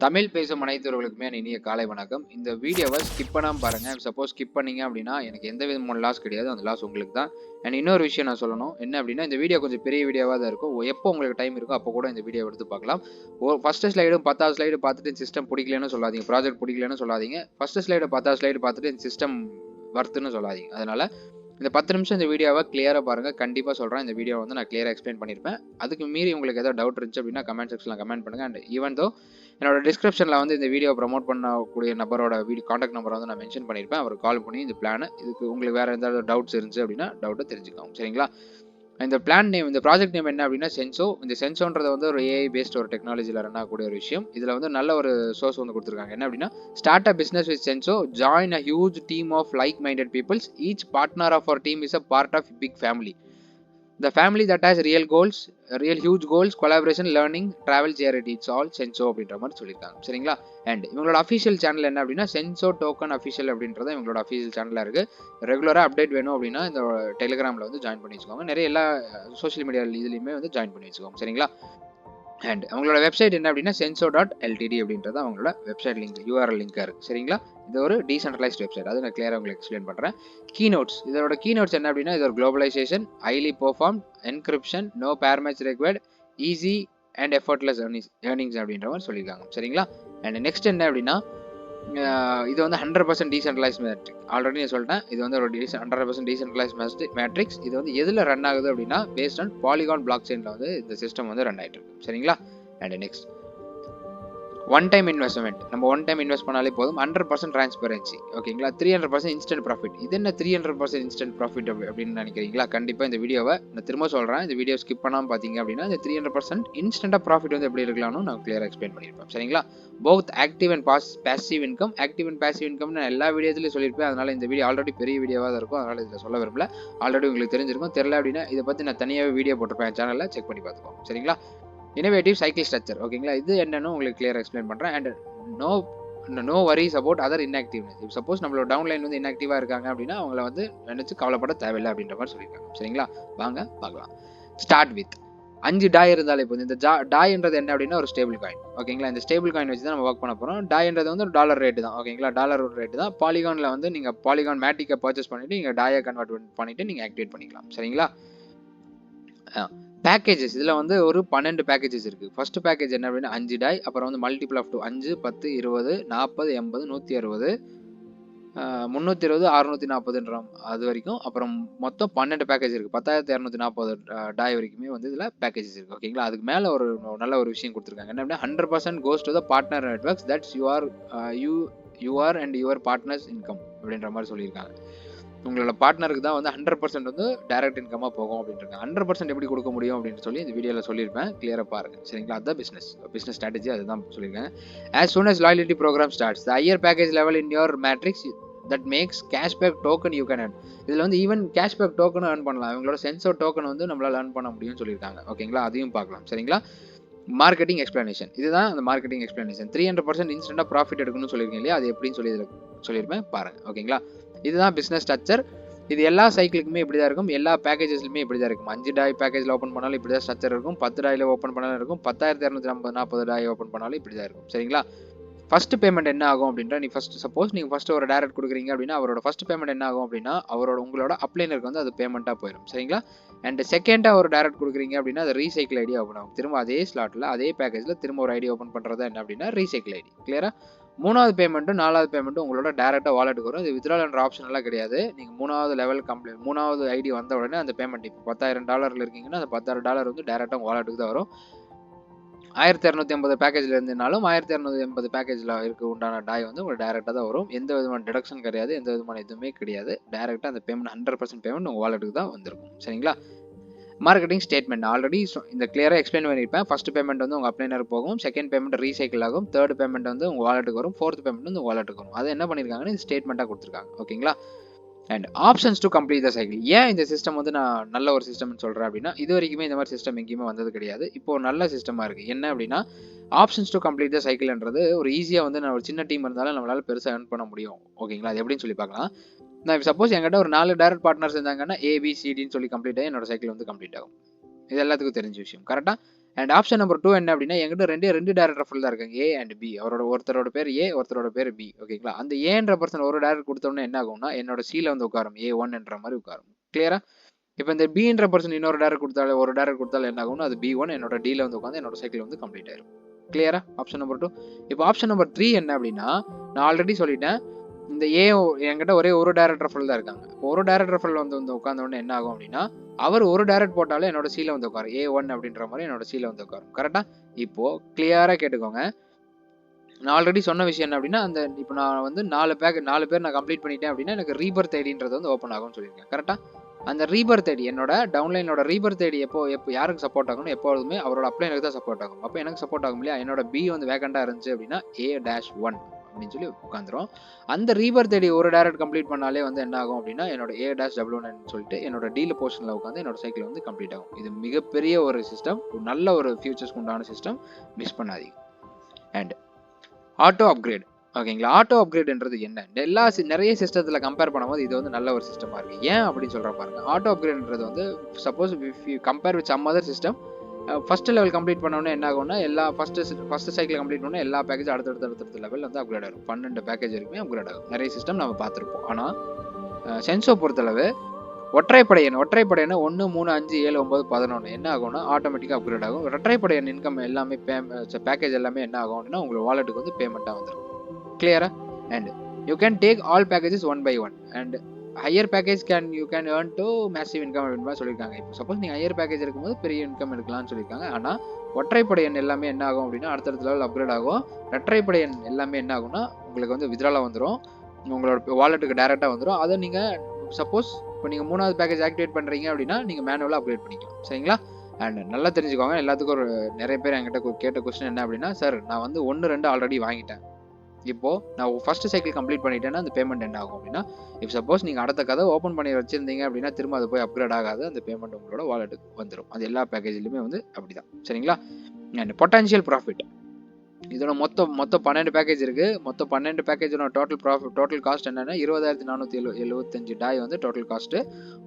தமிழ் பேசும் அனைத்தவர்களுக்குமே இனிய காலை வணக்கம். இந்த வீடியோவை ஸ்கிப் பண்ணாம பாருங்க. சப்போஸ் ஸ்கிப் பண்ணீங்க அப்படின்னா எனக்கு எந்த விதமான லாஸ் கிடையாது. அந்த லாஸ் உங்களுக்கு தான். அண்ட் இன்னொரு விஷயம் நான் சொல்லணும். என்ன அப்படின்னா இந்த வீடியோ கொஞ்சம் பெரிய வீடியோவா தான் இருக்கும். எப்போ உங்களுக்கு டைம் இருக்கோ அப்போ கூட இந்த வீடியோ எடுத்து பார்க்கலாம். ஃபர்ஸ்ட் ஸ்லைடும் 10வது ஸ்லைடு பார்த்துட்டு சிஸ்டம் பிடிக்கலன்னு சொல்லாதீங்க. ப்ராஜெக்ட் பிடிக்கலன்னு சொல்லாதீங்க. ஃபர்ஸ்ட் ஸ்லைடு 10வது ஸ்லைடு பார்த்துட்டு இந்த சிஸ்டம் வர்த்துன்னு சொல்லாதீங்க. அதனால இந்த 10 நிமிஷம் இந்த வீடியோவை கிளியரா பாருங்க. கண்டிப்பா சொல்றேன். இந்த வீடியோ வந்து நான் கிளியரா எக்ஸ்பிளைன் பண்ணியிருப்பேன். அதுக்கு மீறி உங்களுக்கு ஏதாவது டவுட் இருந்துச்சு அப்படின்னா கமெண்ட் செக்ஷன்ல கமெண்ட் பண்ணுங்க. அண்ட் ஈவன் தோ என்னோட டிஸ்கிரிப்ஷன்ல வந்து இந்த வீடியோ ப்ரமோட் பண்ணக்கூடிய நபரோட கான்டாக்ட் நம்பரை வந்து நான் மென்ஷன் பண்ணியிருப்பேன். அவர் கால் பண்ணி இந்த பிளான் இதுக்கு உங்களுக்கு வேற ஏதாவது டவுட்ஸ் இருந்துச்சு அப்படின்னா டவுட்டை தெரிஞ்சுக்கோங்க. சரிங்களா? இந்த பிளான் நேம், இந்த ப்ராஜெக்ட் நேம் என்ன அப்படின்னா சென்சோ. இந்த சென்சோன்றது வந்து ஒரு ஏஐ பேஸ்ட் ஒரு டெக்னாலஜியில் ரன் ஆகக்கூடிய ஒரு விஷயம். இதில் வந்து நல்ல ஒரு சோர்ஸ் வந்து கொடுத்துருக்காங்க. என்ன அப்படின்னா start a business with Senso, join a huge team of like minded peoples, each partner of our team is a part of big family. The family that has real goals, real huge goals, collaboration, learning, travel, charity, it's all சென்சோ அப்படின்ற மாதிரி சொல்லியிருக்காங்க. சரிங்களா? And இவங்களோட official channel என்ன அப்படின்னா சென்சோ token official அப்படின்றத இவங்களோட official சேனலாக இருக்குது. ரெகுலராக அப்டேட் வேணும் அப்படின்னா இந்த டெலிகிராமில் வந்து ஜாயின் பண்ணி வச்சுக்கோங்க. நிறைய எல்லா சோஷியல் மீடியா இதுலையுமே வந்து ஜாயின் பண்ணி வச்சுக்கோங்க. சரிங்களா? அண்ட் அவங்களோட வெப்சைட் என்ன அப்படின்னா senso.ltd அப்படின்றது அவங்களோட வெப்சைட் லிங்க், யூஆர்எல் லிங்காக இருக்குது. சரிங்களா? இது ஒரு டீசென்ட்ரலைஸ்ட் வெப்சைட். அது நான் கிளியராக உங்களுக்கு எக்ஸ்பிளைன் பண்ணுறேன். கீநோட்ஸ், இதோட கீநோட்ஸ் என்ன அப்படின்னா இது ஒரு globalisation, highly perform, encryption, no pair match required, easy and effortless earnings அப்படின்ற மாதிரி சொல்லியிருக்காங்க. சரிங்களா? அண்ட் நெக்ஸ்ட் என்ன அப்படின்னா இது வந்து 100% டீசென்ட்ரலைஸ் மேட்ரிக். ஆல்ரெடி நான் சொல்லிட்டேன். இது வந்து ஒரு 100% டீசென்ட்ரலைஸ் மேட்ரிக்ஸ். இது வந்து எதில் ரன் ஆகுது அப்படின்னா பேஸ்ட் ஆன் பாலிகான் பிளாக் செயினில் வந்து இந்த சிஸ்டம் வந்து ரன் ஆகிட்டு இருக்கு. சரிங்களா? And next one time investment. நம்ம ஒன் டைம் இன்வெஸ்ட் பண்ணாலே போதும். 100% டிரான்ஸ்பரன்சி. ஓகேங்களா? 300% இன்ஸ்டன்ட் ப்ராஃபிட். இது என்ன 300% இன்ஸ்டன்ட் ப்ராஃபிட் அப்படின்னு நினைக்கிறீங்களா? கண்டிப்பாக இந்த வீடியோவை நான் திரும்ப சொல்கிறேன். இந்த வீடியோ ஸ்கிப் பண்ணாமல் பார்த்தீங்க அப்படின்னா இந்த 300% இன்ஸ்டன்ட்டாக ப்ராஃபிட் வந்து எப்படி இருக்கலாம்னு நான் கிளியராக எக்ஸ்பிளைன் பண்ணியிருப்பேன். சரிங்களா? Both active and passive income. Active and passive income நான் எல்லா வீடியோத்துலையும் சொல்லியிருப்பேன். அதனால் இந்த வீடியோ ஆல்ரெடி பெரிய வீடியோவாக தான் இருக்கும். அதனால் இதில் சொல்ல விரும்பல. ஆல்ரெடி உங்களுக்கு தெரிஞ்சிருக்கும். தெரியல அப்படின்னா இதை பற்றி நான் தனியாகவே வீடியோ போட்டிருப்பேன் சேனலில், செக் பண்ணி பார்த்துக்கோங்க. சரிங்களா? Innovative cycle structure. ஓகேங்களா? இது என்னன்னு உங்களுக்கு கிளியராக எக்ஸ்பிளைன் பண்ணுறேன். And no worries about other inactiveness. இப்போ சப்போஸ் நம்மளோட டவுன்லைன் வந்து இன்ஆக்டிவாக இருக்காங்க அப்படின்னா அவங்கள வந்து நினச்சி கவலைப்பட தேவையில்லை அப்படின்ற மாதிரி சொல்லியிருக்காங்க. சரிங்களா? வாங்க பார்க்கலாம். ஸ்டார்ட் வித் 5 டாய் இருந்தாலே போதும். இந்த டாய்ன்றது என்ன அப்படின்னா ஒரு ஸ்டேபிள் காயின். ஓகேங்களா? இந்த ஸ்டேபிள் காயின் வச்சு தான் நம்ம ஒர்க் பண்ண போகிறோம். டாய்ன்றது வந்து ஒரு டாலர் ரேட்டு தான். ஓகேங்களா? டாலர் ரேட்டு தான். பாலிகானில் வந்து நீங்கள் பாலிகான் மேட்டிக்கை பர்ச்சேஸ் பண்ணிவிட்டு நீங்கள் டாயை கன்வெர்ட் பண்ணிவிட்டு நீங்கள் ஆக்டிவேட் பண்ணிக்கலாம். சரிங்களா? பேக்கேஜஸ், இதில் வந்து ஒரு 12 பேக்கேஜஸ் இருக்குது. ஃபர்ஸ்ட் பேக்கேஜ் என்ன அப்படின்னா 5 டாய், அப்புறம் வந்து மல்டிபிள் ஆஃப் 2 5 10 20 40 80 160 320 640 அது வரைக்கும். அப்புறம் மொத்தம் 12 பேக்கேஜ் இருக்குது. 10,240 டாய் வரைக்குமே வந்து இதில் பேக்கேஜஸ் இருக்குது. ஓகேங்களா? அதுக்கு மேலே ஒரு நல்ல ஒரு விஷயம் கொடுத்துருக்காங்க. என்ன அப்படின்னா 100% goes to the partner networks that's your and your partners income அப்படின்ற மாதிரி சொல்லியிருக்காங்க. உங்களோட பார்ட்னருக்கு தான் வந்து 100% வந்து டைரக்ட் இன்கமாக போகும் அப்படின்ட்டு 100% எப்படி கொடுக்க முடியும் அப்படின்னு சொல்லி இந்த வீடியோவில் சொல்லியிருப்பேன். கிளியராக பாருங்க. சரிங்களா? அதுதான் பிஸ்னஸ் ஸ்ட்ராட்டஜி. அதுதான் சொல்லியிருக்காங்க. as soon as loyalty program starts the higher package level in your matrix that makes cashback token you can earn. இதில் வந்து ஈவன் கேஷ்பேக் டோக்கனும் earn பண்ணலாம். இவங்களோட சென்சோ டோக்கன் வந்து நம்மளால் earn பண்ண முடியும்னு சொல்லியிருக்காங்க. ஓகேங்களா? அதையும் பார்க்கலாம். சரிங்களா? Marketing explanation. இதுதான் அந்த மார்க்கெட்டிங் எக்ஸ்பிளனேஷன். 300% இன்ஸ்டன்ட்டாக ப்ராஃபிட் எடுக்கணும்னு சொல்லியிருக்கீங்க இல்லையா? அது எப்படின்னு சொல்லியிருப்பேன் பாருங்க. ஓகேங்களா? இதுதான் பிஸ்னஸ் ஸ்ட்ரக்சர். இது எல்லா சைக்கிளுக்குமே இப்படி தான் இருக்கும். எல்லா பேக்கேஜஸ்லுமே இப்படி தான் இருக்கும். 5 டாய் பேக்கேஜில் ஓப்பன் பண்ணாலும் இப்படி தான் ஸ்ட்ரக்சர் இருக்கும். 10 டாயில் ஓப்பன் பண்ணாலும் இருக்கும். 10,240 டாய் ஓப்பன் பண்ணாலும் இப்படி தான் இருக்கும். சரிங்களா? ஃபர்ஸ்ட் பேமெண்ட் என்ன ஆகும் அப்படின்ற நீ சப்போஸ் நீங்கள் ஃபர்ஸ்ட் ஒரு டைரக்ட் கொடுக்குறீங்க அப்படின்னா அவரோட ஃபர்ஸ்ட் பேமெண்ட் என்ன ஆகும் அப்படின்னா உங்களோட அப்ளைனருக்கு வந்து அது பேமெண்ட்டாக போயிடும். சரிங்களா? அண்ட் செகண்டாக ஒரு டைரக்ட் கொடுக்குறீங்க அப்படின்னா அது ரீசைக்கிள் ஐடி ஓப்பன் ஆகும். திரும்ப அதே ஸ்லாட்டில் அதே பேக்கேஜில் திரும்ப ஒரு ஐடி ஓப்பன் பண்ணுறது என்ன அப்படின்னா ரீசைக்கிள் ஐடி. கிளியரா? 3வது பேமெண்ட்டும் 4வது பேமெண்ட்டும் உங்களோட டேரெக்டாக வாலெட்டுக்கு வரும். இது வித்ட்ரால் என்ற ஆப்ஷன் எல்லாம் கிடையாது. நீங்கள் 3வது லெவல் 3வது ஐடி வந்த உடனே அந்த பேமெண்ட் இப்போ $10,000 இருக்கீங்கன்னா அந்த $10,000 வந்து டேரெக்டாக உங்கள் வாலெட்டுக்கு தான் வரும். 1,280 பேக்கேஜில் இருந்தனாலும் 1,280 பேக்கேஜில் இருக்க உண்டான டாய் வந்து உங்களுக்கு டேரெக்டாக தான் வரும். எந்த விதமான டிடக்ஷன் கிடையாது. எந்த விதமான எதுவுமே கிடையாது. டேரெக்டாக அந்த பேமெண்ட் 100% பேமெண்ட் உங்கள் வாலெட்டுக்கு தான் வந்திருக்கும். சரிங்களா? மார்க்கெட்டிங் ஸ்டேட்மெண்ட் ஆல்ரெடி இந்த கிளியராக எக்ஸ்பிளைன் பண்ணியிருப்பேன். ஃபர்ஸ்ட் பேமெண்ட் வந்து உங்கள் அப்ளைனருக்கு போகும். செகண்ட் பேமெண்ட் ரீசைக்கிள் ஆகும். தேர்ட் பேமெண்ட் வந்து உங்கள் வாலெட்டுக்கு வரும். ஃபோர்த் பேமெண்ட் வந்து உங்கள் வாலெட்டுக்கு வரும். அதை என்ன பண்ணியிருக்காங்கன்னு ஸ்டேட்மெண்ட்டாக கொடுத்துருக்காங்க. ஓகேங்களா? And options to complete the cycle. ஏன் இந்த சிஸ்டம் வந்து நான் நல்ல ஒரு சிஸ்டம்னு சொல்கிறேன் அப்படின்னா இது வரைக்குமே இந்த மாதிரி சிஸ்டம் எங்கேயுமே வந்தது கிடையாது. இப்போ ஒரு நல்ல சிஸ்டமாக இருக்குது. என்ன அப்படின்னா ஆப்ஷன்ஸ் டு கம்ப்ளீட் த சைக்கிள்ன்றது ஒரு ஈஸியாக வந்து நான் ஒரு சின்ன டீம் இருந்தாலும் நம்மளால் பெருசாக earn பண்ண முடியும். ஓகேங்களா? அது எப்படின்னு சொல்லி பார்க்கலாம். நான் சப்போஸ் என்கிட்ட ஒரு 4 டைரக்ட் பார்ட்னர்ஸ் இருந்தாங்கன்னா ABCDன்னு சொல்லி கம்ப்ளீட் ஆகி என்னோட சைக்கிள் வந்து கம்ப்ளீட் ஆகும். இது எல்லாத்துக்கும் தெரிஞ்ச விஷயம். கரெக்டாக? அண்ட் ஆப்ஷன் நம்பர் 2 என்ன அப்படின்னா என்கிட்ட ரெண்டு டேரக்ட் ரெஃபரல் தான் இருக்காங்க, ஏ அண்ட் பி. ஒருத்தரோட பேர் ஏ, ஒருத்தரோட பேர் பி. ஓகேங்களா? அந்த ஏன்ற பர்சன் ஒரு டேரக்ட் கொடுத்தோன்னே என்ன ஆகும்னா என்னோட சில வந்து உட்காரும், A1 என்ற மாதிரி உட்காரும். கிளியரா? இப்போ இந்த பின்ற பர்சன் இன்னொரு டேரக்ட் கொடுத்தாலும் ஒரு டேரக்ட் கொடுத்தாலும் என்ன ஆகும்னா அது B1 என்னோட டில வந்து உட்காந்து என்னோட சைக்கிள் வந்து கம்ப்ளீட் ஆயிரும். கிளியரா? Option number 2. இப்போ ஆப்ஷன் நம்பர் 3 என்ன அப்படின்னா நான் ஆல்ரெடி சொல்லிட்டேன், இந்த ஏ என்கிட்ட ஒரே ஒரு டேரக்ட் ரெஃபரல் தான் இருக்காங்க. ஒரு டேரக்ட் ரெஃபரல் வந்து உட்கார்ந்த உடனே என்ன ஆகும் அப்படின்னா அவர் ஒரு டேரக்ட் போட்டாலும் என்னோட சீல வந்து உட்காரும், A1 அப்படின்ற மாதிரி என்னோட சீல வந்து உட்காரும். கரெக்டா? இப்போ கிளியரா கேட்டுக்கோங்க. நான் ஆல்ரெடி சொன்ன விஷயம் என்ன அப்படின்னா அந்த இப்போ நான் வந்து 4 பேர் நான் கம்ப்ளீட் பண்ணிட்டேன் அப்படின்னா எனக்கு ரீபர்த் ஐடின்றது வந்து ஓப்பன் ஆகும்னு சொல்லியிருக்கேன். கரெக்டா? அந்த ரீபர்த் ஐடி என்னோட டவுன்லைனோட ரீபர்த் ஐடி எப்போ யாருக்கு சப்போர்ட் ஆகணும், எப்போதுமே அவரோட அப்ளைனுக்கு தான் சப்போர்ட் ஆகும். அப்போ எனக்கு சப்போர்ட் ஆகும் இல்லையா? என்னோட பி வந்து வேகண்டாக இருந்துச்சு அப்படின்னா A-1 அப்படின்னு சொல்லி உட்காந்துரும். அந்த ரீபர்த் ஐடி ஒரு டேரக்ட் கம்ப்ளீட் பண்ணாலே வந்து என்ன ஆகும் அப்படின்னா என்னோட A-W1 சொல்லிட்டு என்னோட டீல போர்ஷனில் உட்காந்து என்னோட சைக்கிள் வந்து கம்ப்ளீட் ஆகும். இது மிகப்பெரிய ஒரு சிஸ்டம், நல்ல ஒரு ஃபியூச்சர்ஸ்க்கு உண்டான சிஸ்டம், மிஸ் பண்ணாதீங்க. And auto upgrade. ஓகேங்களா? ஆட்டோ அப்கிரேட்ன்றது என்ன? நிறைய சிஸ்டத்தில் கம்பேர் பண்ணும்போது இது வந்து நல்ல ஒரு சிஸ்டமாக இருக்குது. ஏன் அப்படின்னு சொல்கிற பாருங்க. ஆட்டோ அப்கிரேட்ன்றது வந்து suppose if you compare with some other system, first level complete பண்ணோன்னே என்ன ஆகும்னா எல்லா ஃபர்ஸ்ட் சைக்கிள் கம்ப்ளீட் பண்ணோன்னா எல்லா பேக்கேஜ் அடுத்தடுத்த லெவல் வந்து அப்கிரேட் ஆகும். 12 பேக்கேஜ் வரைக்குமே அப்கிரேட் ஆகும். நிறைய சிஸ்டம் நம்ம பார்த்துருப்போம். ஆனால் சென்சோ பொறுத்தளவு ஒற்றைப்படை எண் 1, 3, 5, 7, 9, 11 என்ன ஆகும்னா ஆட்டோமேட்டிக்காக அப்கிரேட் ஆகும். இரட்டைப்படை எண் இன்கம் எல்லாமே பேக்கேஜ் எல்லாமே என்ன ஆகும் அப்படின்னா உங்களோட வாலெட்டுக்கு வந்து பேமெண்ட்டாக வந்துடும். கிளியரா? And you can take all packages 1 by 1 and higher package you can earn to massive income அப்படின்னு சொல்லியிருக்காங்க. இப்போ சப்போஸ் நீங்கள் ஹையர் பேக்கேஜ் இருக்கும்போது பெரிய இன்கம் எடுக்கலாம்னு சொல்லியிருக்காங்க. ஆனால் ஒற்றைப்படை எண் எல்லாமே என்ன ஆகும் அப்படின்னா அடுத்தடுத்த லெவல் அப்கிரேட் ஆகும். இரட்டைப்படை எண் எல்லாமே என்ன ஆகும்னா உங்களுக்கு வந்து வித்ட்ராலாக வந்துடும், உங்களோட வாலெட்டுக்கு டேரெக்டாக வந்துடும். அதை நீங்கள் சப்போஸ் இப்போ நீங்கள் 3வது பேக்கேஜ் ஆக்டிவேட் பண்ணுறீங்க அப்படின்னா நீங்கள் மேனுவலாக அப்கிரேட் பண்ணிக்கலாம். சரிங்களா? அண்ட் நல்லா தெரிஞ்சுக்கோங்க. எல்லாத்துக்கும் நிறைய பேர் என்கிட்ட கேட்ட கொஸ்டின் என்ன அப்படின்னா, சார் நான் வந்து 1, 2 ஆல்ரெடி வாங்கிட்டேன், இப்போ நான் ஃபர்ஸ்ட் சைக்கிள் கம்ப்ளீட் பண்ணிட்டேன்னா அந்த பேமெண்ட் என்ன ஆகும் அப்படின்னா, இஃப் சப்போஸ் நீங்கள் அடுத்த கதை ஓப்பன் பண்ணி வச்சிருந்தீங்க அப்படின்னா திரும்ப அது போய் அப்கிரேட் ஆகாது, அந்த பேமெண்ட் உங்களோட வாலெட்டுக்கு வந்துடும். அது எல்லா பேக்கேஜ்லையுமே வந்து அப்படிதான். சரிங்களா? And potential profit. இதோட மொத்தம் 12 பேக்கேஜ் இருக்கு. மொத்தம் 12 பேக்கேஜோட டோட்டல் காஸ்ட் என்னன்னா 20,475 டாய் வந்து டோட்டல் காஸ்ட்.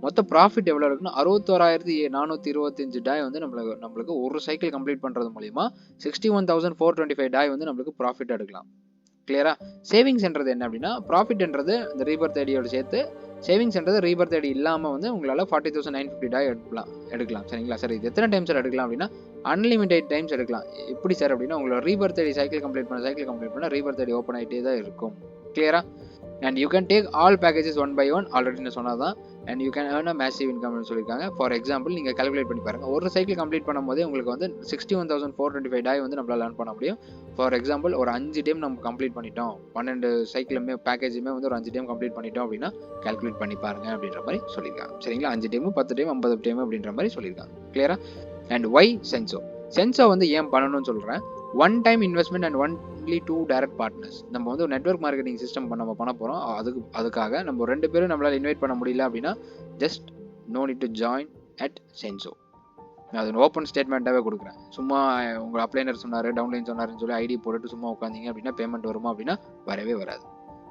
மொத்த ப்ராஃபிட் எவ்வளவு இருக்குன்னா 61,425 டாய் வந்து நம்மளுக்கு ஒரு சைக்கிள் கம்ப்ளீட் பண்றது மூலியமா 61,425 டாய் வந்து நம்மளுக்கு ப்ராஃபிட் எடுக்கலாம். கிளியரா? சேவிங்ஸ்ன்றது என்ன அப்படின்னா ப்ராஃபிட்ன்றது இந்த ரீபர்த் ஐடியோட சேர்த்து, சேவிங்ஸ்ன்றது ரீபர்த் ஐடி இல்லாமல் வந்து உங்களால் 40,950 டாய் எடுக்கலாம். சரிங்களா? சார் இது எத்தனை டைம் சார் எடுக்கலாம் அப்படின்னா அன்லிமிட்டெட் டைம்ஸ் எடுக்கலாம். எப்படி சார் அப்படின்னா உங்களோட ரீபர்த் ஐடி சைக்கிள் கம்ப்ளீட் பண்ண ரீபர்த் ஐடி ஓப்பன் ஆகிட்டே தான் இருக்கும். கிளியரா? And you can take all packages 1 by 1 already நான் சொன்னதான். And you can earn a massive இன்கம்னு சொல்லியிருக்காங்க. ஃபார் எக்ஸாம்பிள் நீங்கள் கால்குலேட் பண்ணி பாருங்கள். ஒரு சைக்கிள் கம்ப்ளீட் பண்ணும்போதே உங்களுக்கு வந்து 61,425 டாய் வந்து நம்மளால் ஏர்ன் பண்ண முடியும். ஃபார் எக்ஸாம்பிள் ஒரு 5 டைம் நம்ம கம்ப்ளீட் பண்ணிட்டோம், 12 சைக்கிளுமே பேக்கேஜுமே வந்து ஒரு 5 டைம் கம்ப்ளீட் பண்ணிட்டோம் அப்படின்னா கால்குலேட் பண்ணி பாருங்க அப்படின்ற மாதிரி சொல்லியிருக்காங்க. சரிங்களா? 5 டைமு 10 டைம் 50 டைம் அப்படின்ற மாதிரி சொல்லியிருக்காங்க. கிளியரா? அண்ட் ஒய் சென்சோ வந்து ஏன் பண்ணணும்னு சொல்கிறேன். 1 time investment and only 2 direct partners. நம்ம வந்து ஒரு நெட்வொர்க் மார்க்கெட்டிங் சிஸ்டம் நம்ம பண்ண போகிறோம். அதுக்காக நம்ம 2 பேரும் நம்மளால் இன்வைட் பண்ண முடியல அப்படின்னா just no need to join at Senso. நான் அது ஓப்பன் ஸ்டேட்மெண்ட்டாகவே கொடுக்குறேன். சும்மா உங்கள் அப்ளைனர் சொன்னார், டவுன்லைன் சொன்னார்னு சொல்லி ஐடி போட்டுட்டு சும்மா உட்காந்தீங்க அப்படின்னா பேமெண்ட் வருமா அப்படின்னா வரவே வராது.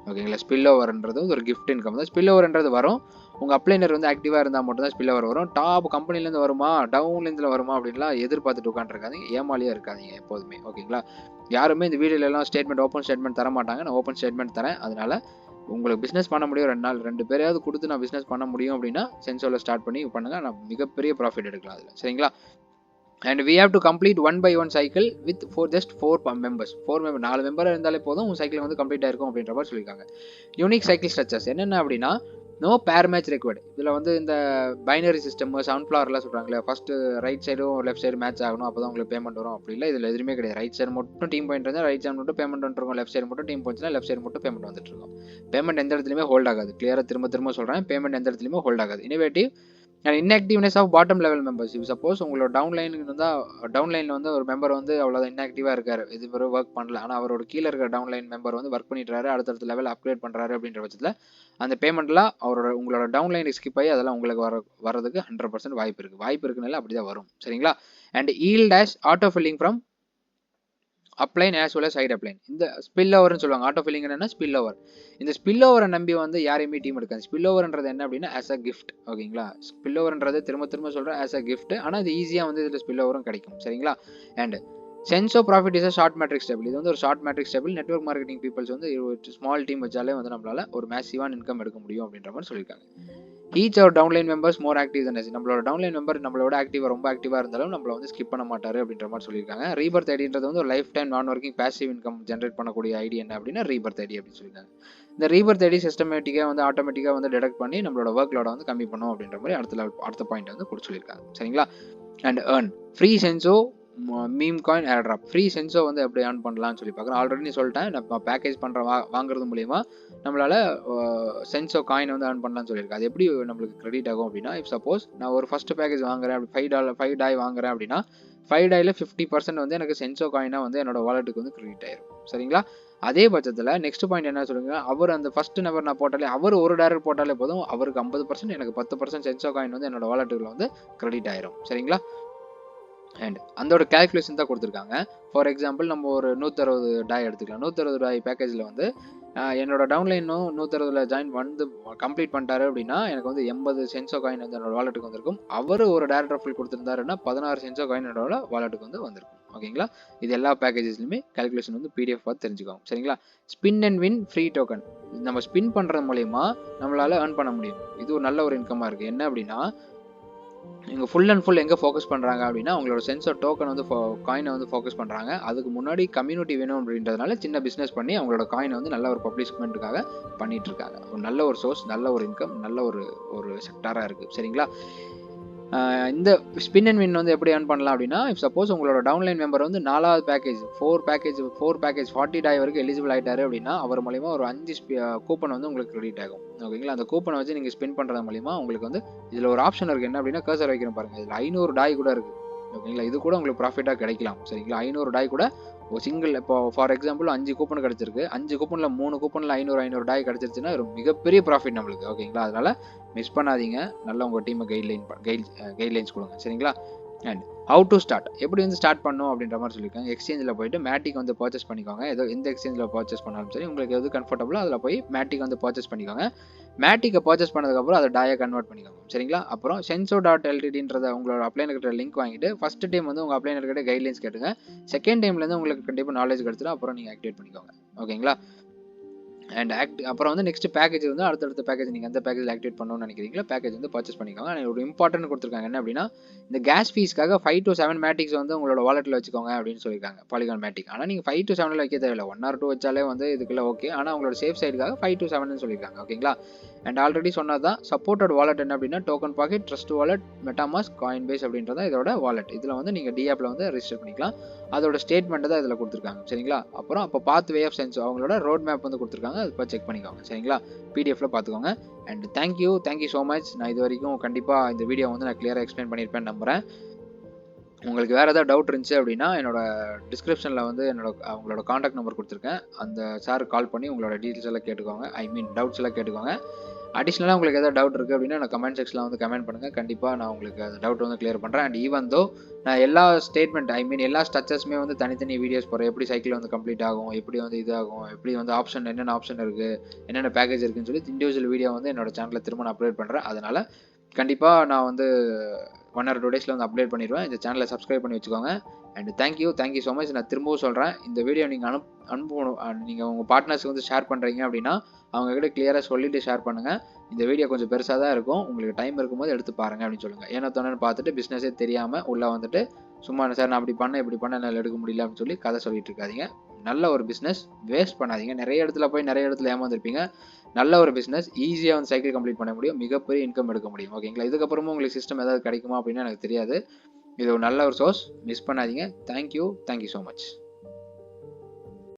ஓகேங்களா? ஸ்பில் ஓவர்ன்றது ஒரு கிஃப்ட் இன்கம் தான். ஸ்பில் ஓவர்ன்றது வரும் உங்கள் அப்ளைனர் வந்து ஆக்டிவாக இருந்தால் மட்டும்தான் ஸ்பில் ஓவர் வரும். டாப் கம்பெனிலேருந்து வருமா டவுன்லேருந்து வருமா அப்படின்லாம் எதிர்பார்த்துட்டு உட்காந்துருக்காதீங்க. ஏமாலியாக இருக்காதீங்க எப்போதுமே. ஓகேங்களா? யாருமே இந்த வீடியோலாம் ஸ்டேட்மெண்ட் ஓப்பன் ஸ்டேட்மெண்ட் தர மாட்டாங்க. நான் ஓப்பன் ஸ்டேட்மெண்ட் தரேன். அதனால உங்களுக்கு பிஸ்னஸ் பண்ண முடியும் 2 நாள் 2 பேரையாவது கொடுத்து நான் பிஸ்னஸ் பண்ண முடியும் அப்படின்னா சென்சோவில் ஸ்டார்ட் பண்ணி பண்ணுங்கள். நான் மிகப்பெரிய ப்ராஃபிட் எடுக்கலாம் அதில். சரிங்களா? And we have to complete 1 by 1 cycle with just 4 members. 4 member இருந்தாலே போதும் உங்கள் சைக்கிள் வந்து கம்ப்ளீட் ஆயிருக்கும் அப்படின்ற மாதிரி சொல்லியிருக்காங்க. யூனிக் சைக்கிள் ஸ்ட்ரக்சர்ஸ் என்னென்ன அப்படின்னா நோ பேர் மேட்ச் ரெக்வயர்டு. இதில் வந்து இந்த பைனரி சிஸ்டம் சன்ஃப்ளவர்லாம் சொல்கிறாங்களே ஃபர்ஸ்ட் ரைட் சைடும் லெஃப்ட் சைடு மேட்ச் ஆகணும் அப்போ தான் உங்களுக்கு பேமெண்ட் வரும். அப்படி இல்லை, இதில் எதுவுமே கிடையாது. ரைட் சைடு மட்டும் டீம் பாயிண்ட் இருந்தால் ரைட் சைடு மட்டும் பேமெண்ட் வந்துருக்கும், லெஃப்ட் சைடு மட்டும் டீம் பாயிண்ட்ஸ்னா லெஃப்ட் சைடு மட்டும் பேமெண்ட் வந்துட்டு இருக்கும். பேமெண்ட் எந்த இடத்துலையுமே ஹோல்ட் ஆகாது. கிளியராக திரும்ப சொல்கிறேன், பேமெண்ட் எந்த இடத்துலையுமே ஹோல்ட் ஆகாது. Innovative and inactiveness of bottom level members. இப்போ சப்போஸ் உங்களோட டவுன்லைனில் வந்து ஒரு மெம்பர் வந்து அவ்வளோதான் இன்ஆக்டிவாக இருக்காரு, இது பிறகு ஒர்க் பண்ணல, ஆனால் அவரோட கீழே இருக்கிற டவுன்லைன் மெம்பர் வந்து ஒர்க் பண்ணிட்டுறாரு, அடுத்தடுத்த லெவல் அப்கிரேட் பண்ணுறாரு அப்படின்ற பட்சத்தில் அந்த பேமெண்ட்லாம் உங்களோட டவுன்லைன் ஸ்கிப் ஆகி அதெல்லாம் உங்களுக்கு வரதுக்கு 100% வாய்ப்பு இருக்குனால அப்படி தான் வரும். சரிங்களா? அண்ட் ஈல் dash auto filling from upline as well side upline. இந்த ஸ்பில் ஓவர்னு சொல்லுவாங்க. ஆட்டோ ஃபில்லிங் என்னன்னா ஸ்பில் ஓவர். இந்த ஸ்பில் ஓவரை நம்பி வந்து யாரையுமே டீம் எடுக்காது. ஸ்பில் ஓவர்ன்றது என்ன அப்படின்னா ஆஸ் அ கிஃப்ட். ஓகேங்களா? ஸ்பில் ஓவர்ன்றது திரும்ப திரும்ப சொல்கிறேன் ஆஸ் அ கிஃப்ட். ஆனால் இது ஈஸியாக வந்து இதில் ஸ்பில் ஓவரும் கிடைக்கும். சரிங்களா? And sense of profit is a short matrix table. இது வந்து ஒரு short matrix table. Network marketing peoples வந்து ஒரு ஸ்மால் டீம் வச்சாலே வந்து நம்மளால ஒரு மேசிவான இன்கம் எடுக்க முடியும் அப்படின்ற மாதிரி சொல்லியிருக்காங்க. ஈச் அவர் டவுன்லைன் மெம்பர்ஸ் மோர் ஆக்டிவ் தன் எஸ். நம்மளோட டவுன்லைன் மெம்பர் நம்மளோட ஆக்டிவாக ரொம்ப ஆக்டிவாக இருந்தாலும் நம்மள வந்து ஸ்கிப் பண்ண மாட்டாரு அப்படின்ற மாதிரி சொல்லியிருக்காங்க. ரீபர்த் ஐடின்றது வந்து ஒரு லைஃப் டைம் நான் ஒர்க்கிங் பேசிவ் இன்கம் ஜென்ரேட் பண்ணக்கூடிய ஐடி என்ன அப்படின்னா ரீபர்த் ஐடி அப்படின்னு சொல்லியிருக்காங்க. இந்த ரீபர்த் ஐடி சிஸ்டமேட்டிக்காக வந்து ஆட்டோமேட்டிக்காக வந்து டிடெக்ட் பண்ணி நம்மளோட ஒர்க் லோட வந்து கம்மி பண்ணும் அப்படின்ற மாதிரி அடுத்த பாயிண்ட் வந்து கொடுத்து சொல்லியிருக்காங்க. சரிங்களா? And earn free Senso meme coin airdrop. Free Senso வந்து எப்படி ஏர்ன் பண்ணலாம்னு சொல்லி பார்க்குறேன். ஆல்ரெடி சொல்லிட்டேன், நம்ம பேக்கேஜ் பண்ணுற வாங்குறது மூலிமா நம்மளால் சென்சோ காயின் வந்து ஏர்ன் பண்ணலாம்னு சொல்லியிருக்கேன். அது எப்படி நம்மளுக்கு கிரெடிட் ஆகும் அப்படின்னா, இப் சப்போஸ் நான் ஒரு ஃபஸ்ட் பேக்கேஜ் வாங்குறேன், அப்படி $5 டாய் வாங்குறேன் அப்படின்னா 5 டாயில் 50% வந்து எனக்கு சென்சோ காயினாக வந்து என்னோட வாலெட்டுக்கு வந்து கிரெடிட் ஆயிரும். சரிங்களா? அதே பட்சத்தில் நெக்ஸ்ட் பாயிண்ட் என்ன சொல்லுங்க, அவர் அந்த ஃபர்ஸ்ட் நம்பர் நான் போட்டாலே, அவர் ஒரு டாலர் போட்டாலே போதும், அவருக்கு 50%, எனக்கு 10% சென்சோ காயின் வந்து என்னோட வாலெட்டுக்குள்ள வந்து கிரெடிட் ஆயிரும். சரிங்களா? அண்ட் அதோட கேல்குலேஷன் தான் கொடுத்துருக்காங்க. ஃபார் எக்ஸாம்பிள் நம்ம ஒரு 160 டாய் எடுத்துக்கலாம். 160 டாய் பேக்கேஜில் வந்து என்னோட டவுன்லைனும் 160 ஜாயின் வந்து கம்ப்ளீட் பண்ணிட்டாரு அப்படின்னா எனக்கு வந்து 80 சென்சோ காயின் வந்து என்னோட வாலெட்டுக்கு வந்திருக்கும். அவர் ஒரு டேரக்டர் ஃபுல் கொடுத்துருந்தாருன்னா 16 சென்சோ காயின் என்னோட வாலெட்டுக்கு வந்து வந்திருக்கும். ஓகேங்களா? இது எல்லா பேக்கேஜஸ்லையுமே கேல்குலேஷன் வந்து PDF பார்த்து தெரிஞ்சுக்கோங்க. சரிங்களா? Spin and win free token. நம்ம ஸ்பின் பண்ணுறது மூலயமா நம்மளால் ஏர்ன் பண்ண முடியும். இது ஒரு நல்ல ஒரு இன்கமாக இருக்குது. என்ன அப்படின்னா, இங்கே ஃபுல் அண்ட் ஃபுல் எங்கே ஃபோக்கஸ் பண்ணுறாங்க அப்படின்னா அவங்களோட சென்சர் டோக்கன் வந்து காயினை வந்து ஃபோக்கஸ் பண்ணுறாங்க. அதுக்கு முன்னாடி கம்யூனிட்டி வேணும் அப்படின்றதுனால சின்ன பிஸ்னஸ் பண்ணி அவங்களோட காயினை வந்து நல்ல ஒரு பப்ளிஷ்மெண்ட்டுக்காக பண்ணிட்டு இருக்காங்க. ஒரு நல்ல ஒரு சோர்ஸ், நல்ல ஒரு இன்கம், நல்ல ஒரு செக்டாராக இருக்குது. சரிங்களா? இந்த ஸ்பின் அண்ட் வின் வந்து எப்படி ஏர்ன் பண்ணலாம் அப்படின்னா, இப் சப்போஸ் உங்களோட டவுன்லைன் மெம்பர் வந்து 4வது பேக்கேஜ் 4 பேக்கேஜ் 40 டாய் வரைக்கும் எலிஜிபிள் ஆகிட்டாரு அப்படின்னா அவர் மூலிமா ஒரு 5 கூப்பன் வந்து உங்களுக்கு கிரெடிட் ஆகும். ஓகேங்களா? அந்த கூப்பனை வச்சு நீங்கள் ஸ்பின் பண்ணுறது மூலிமா உங்களுக்கு வந்து இதில் ஒரு ஆப்ஷன் இருக்குது. என்ன அப்படின்னா, கர்சர் வைக்கிறேன் பாருங்கள், இதில் 500 டாய் கூட இருக்குது. ஓகேங்களா? இது கூட உங்களுக்கு ப்ராஃபிட்டாக கிடைக்கலாம். சரிங்களா? 500 டாய் கூட ஒரு சிங்கிள், இப்போ ஃபார் எக்ஸாம்பிள் 5 கூப்பன் கிடச்சிருக்கு, 5 கூப்பனில் 3 கூப்பனில் 500 டாய் கிடச்சிருச்சுன்னா ஒரு மிகப்பெரிய ப்ராஃபிட் நம்மளுக்கு. ஓகேங்களா? அதனால் மிஸ் பண்ணாதீங்க. நல்லா உங்கள் டீமை கைட்லைன்ஸ் கொடுங்க. சரிங்களா? அண்ட் ஹவு டு ஸ்டார்ட், எப்படி வந்து ஸ்டார்ட் பண்ணணும் அப்படின்ற மாதிரி சொல்லியிருக்காங்க. எக்ஸ்சேஞ்சில் போயிட்டு மேட்டிக் வந்து பர்ச்சேஸ் பண்ணிக்கோங்க. ஏதோ எந்த எக்ஸ்சேஞ்சில் பர்ச்சேஸ் பண்ணாலும் சரி, உங்களுக்கு எது கம்ஃபர்டபுளோ அதில் போய் மேட்டிக் வந்து பர்ச்சேஸ் பண்ணிக்கோங்க. மேட்டிக்கை பர்ச்சேஸ் பண்ணதுக்கப்புறம் அதை டாயை கன்வெர்ட் பண்ணிக்கோங்க. சரிங்களா? அப்புறம் senso.ltd உங்களோட அப்ளைனர் கிட்ட லிங்க் வாங்கிட்டு ஃபர்ஸ்ட் டைம் வந்து உங்கள் அப்ளைனர் கிட்ட கைட்லைன்ஸ் கேட்டுங்க. செகண்ட் டைம்லேருந்து உங்களுக்கு கண்டிப்பாக நாலேஜ் கிடச்சிடும். அப்புறம் நீங்கள் ஆக்டிவேட் பண்ணிக்கோங்க. ஓகேங்களா? அண்ட் அப்புறம் வந்து நெக்ஸ்ட் பேக்கேஜ் வந்து அடுத்தடுத்த பேக்கேஜ் நீங்கள் எந்த பேக்கேஜ் ஆக்டிவேட் பண்ணணும்னு நினைக்கிறீங்களோ பேக்கேஜ் வந்து பர்ச்சேஸ் பண்ணிக்கோங்க. அண்ட் ஒரு இம்பார்ட்டன்ட் கொடுத்துருக்காங்க. என்ன அப்படின்னா, இந்த கேஸ் ஃபீஸ்க்காக 5 to 7 மேட்டிக்ஸ் வந்து உங்களோட வாலெட்டில் வச்சுக்கோங்க அப்படின்னு சொல்லியிருக்காங்க. பாலிகான் மேட்டிக். ஆனால் நீங்கள் 5 to 7 வைக்க தேவையில்லை, 1 or 2 வச்சாலே வந்து இதுக்குள்ள ஓகே. ஆனால் உங்களோட சேஃப் சைடுக்காக 5 to 7 சொல்லியிருக்காங்க. ஓகேங்களா? அண்ட் ஆல்ரெடி சொன்னதான் சப்போர்ட்டட் வாலெட் என்ன அப்படின்னா, token pocket, trust wallet, MetaMask, Coinbase அப்படின்றத இதோட வாலெட். இதில் வந்து நீங்கள் டிஆப்பில் வந்து ரெஜிஸ்டர் பண்ணிக்கலாம். அதோட ஸ்டேட்மெண்ட் தான் இதில் கொடுத்துருக்காங்க. சரிங்களா? அப்புறம் அப்போ பாத் வே ஆஃப் சென்ஸ் அவங்களோட ரோட் மேப் வந்து கொடுத்துருக்காங்க. அது இப்போ செக் பண்ணிக்கோங்க. சரிங்களா? பிடிஎஃப்ல பார்த்துக்கோங்க. And thank you so much. நான் இது வரைக்கும் கண்டிப்பாக இந்த வீடியோ வந்து நான் கிளியராக எக்ஸ்பிளைன் பண்ணியிருப்பேன்னு நம்புகிறேன். உங்களுக்கு வேறு ஏதாவது டவுட் இருந்துச்சு அப்படின்னா என்னோட டிஸ்கிரிப்ஷனில் வந்து அவங்களோட காண்டாக்ட் நம்பர் கொடுத்துருக்கேன். அந்த சார் கால் பண்ணி உங்களோட டீட்டெயில்ஸ் எல்லாம் கேட்டுக்கோங்க. டவுட்ஸ் எல்லாம் கேட்டுக்கோங்க. அடிஷ்னலாக உங்களுக்கு எதாவது டவுட் இருக்குது அப்படின்னா நான் கமெண்ட் செக்ஷனில் வந்து கமெண்ட் பண்ணுங்கள். கண்டிப்பாக நான் உங்களுக்கு அந்த டவுட் வந்து கிளியர் பண்ணுறேன். அண்ட் ஈவன் தோ நான் எல்லா ஸ்டேட்மெண்ட் எல்லா ஸ்ட்ரக்சர்ஸுமே வந்து தனித்தனி வீடியோஸ் போகிறேன். எப்படி சைக்கிள் வந்து கம்ப்ளீட் ஆகும், எப்படி வந்து இதாகும், எப்படி வந்து ஆப்ஷன் என்னென்ன ஆப்ஷன் இருக்குது, என்னென்ன பேக்கேஜ் இருக்குன்னு சொல்லி இண்டிவிஜுவல் வீடியோ வந்து என்னோட சேனலில் திரும்ப நான் அப்லோட் பண்ணுறேன். அதனால் கண்டிப்பாக நான் வந்து 1 or 2 டேஸில் வந்து அப்டேட் பண்ணிடுவேன். இந்த சேனலை சப்ஸ்கிரைப் பண்ணி வச்சுக்கோங்க. And thank you so much. நான் திரும்பவும் சொல்கிறேன், இந்த வீடியோ நீங்கள் அனுப்பணும். நீங்கள் உங்கள் பார்ட்னர்ஸ்க்கு வந்து ஷேர் பண்ணுறீங்க அப்படின்னா அவங்கக்கிட்ட கிளியராக சொல்லிவிட்டு ஷேர் பண்ணுங்கள். இந்த வீடியோ கொஞ்சம் பெருசாக தான் இருக்கும், உங்களுக்கு டைம் இருக்கும்போது எடுத்து பாருங்கள் அப்படின்னு சொல்லுங்கள். ஏன்னா தோணுன்னு பார்த்துட்டு பிஸ்னஸே தெரியாமல் உள்ளே வந்துட்டு சும்மா சார் நான் அப்படி பண்ணேன் இப்படி பண்ண என்னால் எடுக்க முடியல அப்படின்னு சொல்லி கதை சொல்லிட்டு இருக்காதீங்க. நல்ல ஒரு பிஸ்னஸ், வேஸ்ட் பண்ணாதீங்க. நிறைய இடத்துல ஏமாந்துருப்பீங்க. நல்ல ஒரு பிஸ்னஸ், ஈஸியாக வந்து சைக்கிள் கம்ப்ளீட் பண்ண முடியும், மிகப்பெரிய இன்கம் எடுக்க முடியும். ஓகேங்களா? இதுக்கப்புறமும் உங்களுக்கு சிஸ்டம் ஏதாவது கிடைக்குமா அப்படின்னா எனக்கு தெரியாது. இது ஒரு நல்ல ஒரு சோர்ஸ், மிஸ் பண்ணாதீங்க. Thank you so much.